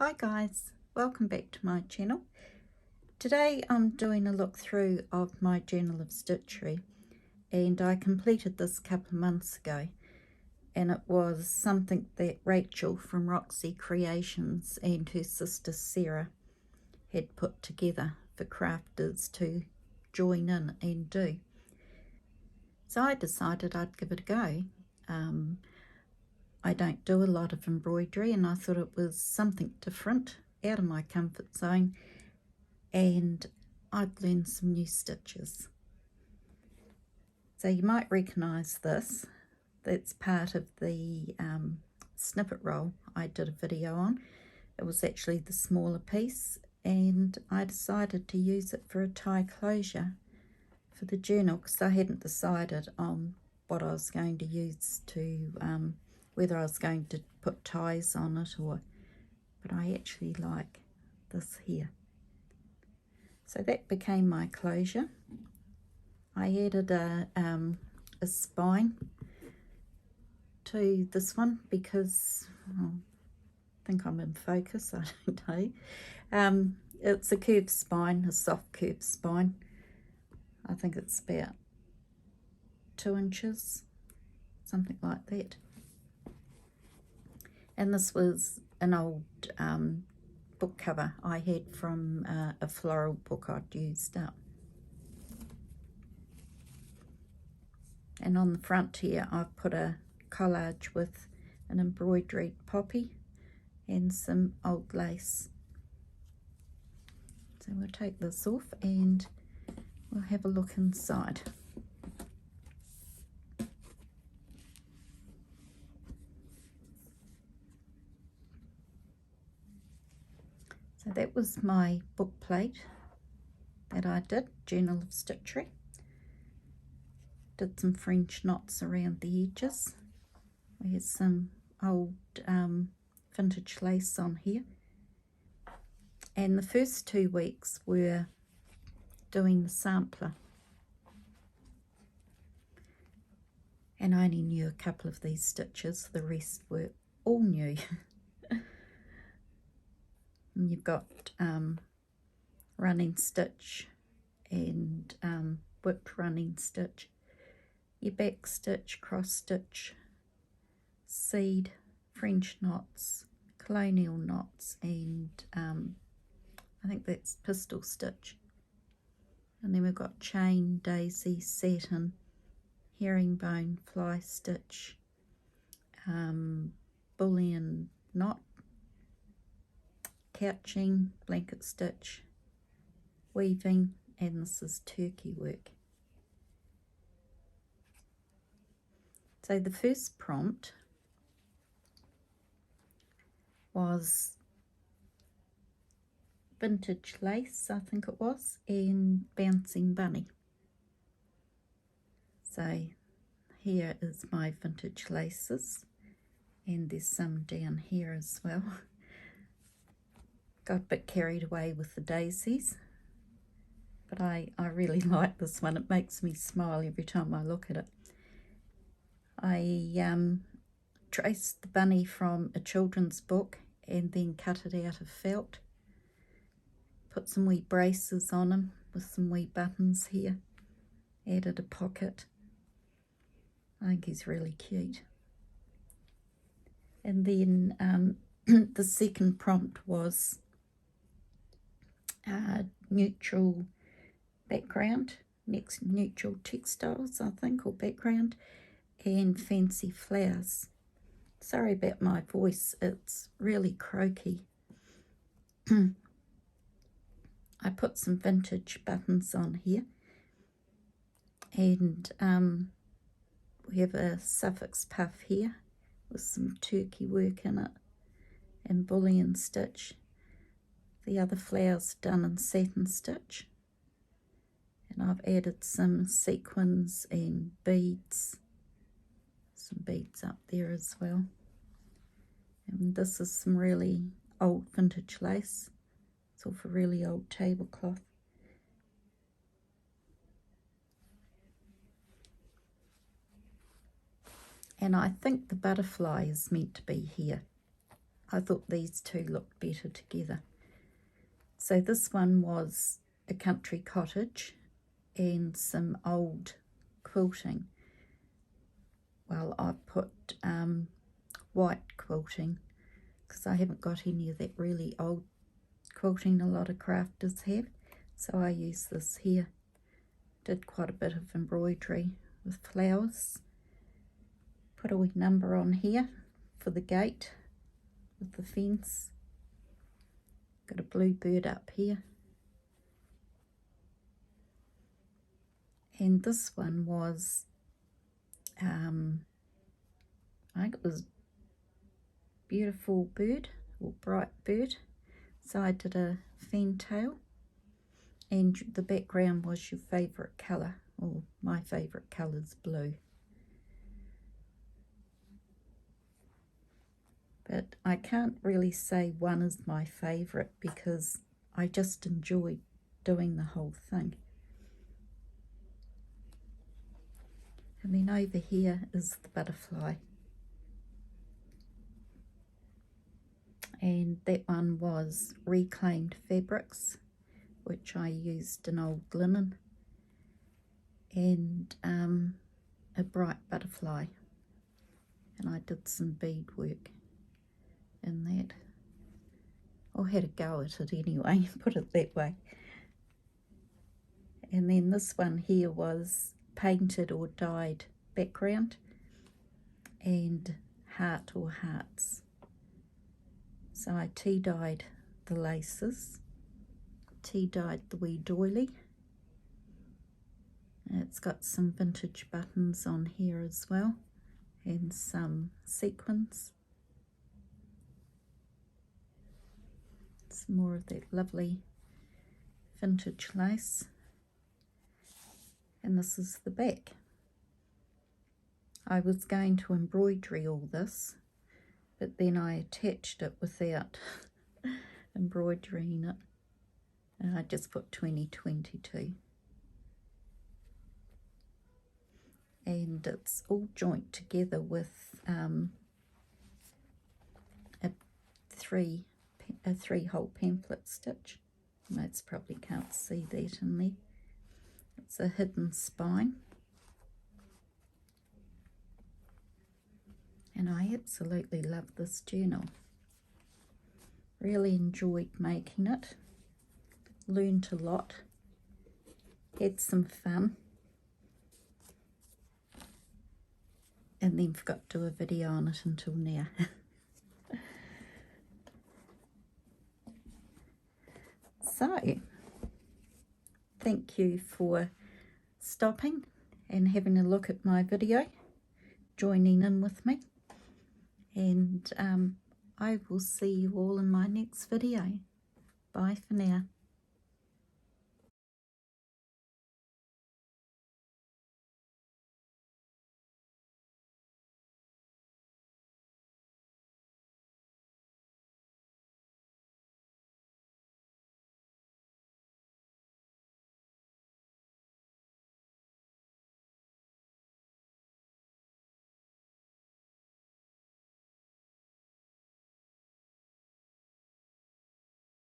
Hi guys, welcome back to my channel. Today I'm doing a look through of my journal of Stitchery, and I completed this a couple of months ago, and it was something that Rachel from Roxy Creations and her sister Sarah had put together for crafters to join in and do. So I decided I'd give it a go. I don't do a lot of embroidery, and I thought it was something different, out of my comfort zone, and I'd learned some new stitches. So you might recognise this. That's part of the snippet roll I did a video on. It was actually the smaller piece, and I decided to use it for a tie closure for the journal because I hadn't decided on what I was going to use to whether I was going to put ties on it or, but I actually like this here. So that became my closure. I added a spine to this one because I think I'm in focus, I don't know. It's a curved spine, a soft curved spine. I think it's about 2 inches, something like that. And this was an old book cover I had from a floral book I'd used up. And on the front here I've put a collage with an embroidered poppy and some old lace. So we'll take this off and we'll have a look inside. So that was my book plate that I did, Journal of Stitchery. Did some French knots around the edges. We had some old vintage lace on here. And the first 2 weeks were doing the sampler. And I only knew a couple of these stitches, the rest were all new. And you've got running stitch and whipped running stitch, your back stitch, cross stitch, seed, French knots, colonial knots, and I think that's pistol stitch. And then we've got chain, daisy, satin, herringbone, fly stitch, bullion knot, couching, blanket stitch, weaving, and this is turkey work. So the first prompt was vintage lace, I think it was, and bouncing bunny. So here is my vintage laces, and there's some down here as well. Got a bit carried away with the daisies, but I really like this one. It makes me smile every time I look at it. I traced the bunny from a children's book and then cut it out of felt. Put some wee braces on him with some wee buttons here. Added a pocket. I think he's really cute. And then the second prompt was neutral background, next neutral textiles, I think, or background, and fancy flowers. Sorry about my voice, it's really croaky. I put some vintage buttons on here, and we have a suffix puff here with some turkey work in it and bullion stitch. The other flowers done in satin stitch, and I've added some sequins and beads, some beads up there as well. And this is some really old vintage lace. It's all for really old tablecloth. And I think the butterfly is meant to be here. I thought these two looked better together. So this one was a country cottage and some old quilting. Well, I put white quilting because I haven't got any of that really old quilting a lot of crafters have. So I use this here. Did quite a bit of embroidery with flowers. Put a wee number on here for the gate with the fence. Got a blue bird up here. And this one was, I think it was Beautiful Bird or Bright Bird. So I did a fantail, and the background was your favourite colour, or my favourite colour is blue. But I can't really say one is my favourite because I just enjoyed doing the whole thing. And then over here is the butterfly. And that one was reclaimed fabrics, which I used an old linen, and a bright butterfly. And I did some beadwork in that. Or had a go at it anyway, put it that way. And then this one here was painted or dyed background and heart or hearts. So I tea dyed the laces, tea dyed the wee doily. It's got some vintage buttons on here as well, and some sequins. Some more of that lovely vintage lace. And this is the back. I was going to embroidery all this, but then I attached it without embroidering it. And I just put 2022. And it's all joined together with a three-hole pamphlet stitch. Most probably can't see that in there. It's a hidden spine. And I absolutely love this journal. Really enjoyed making it. Learned a lot. Had some fun. And then forgot to do a video on it until now. So, thank you for stopping and having a look at my video, joining in with me, and I will see you all in my next video. Bye for now.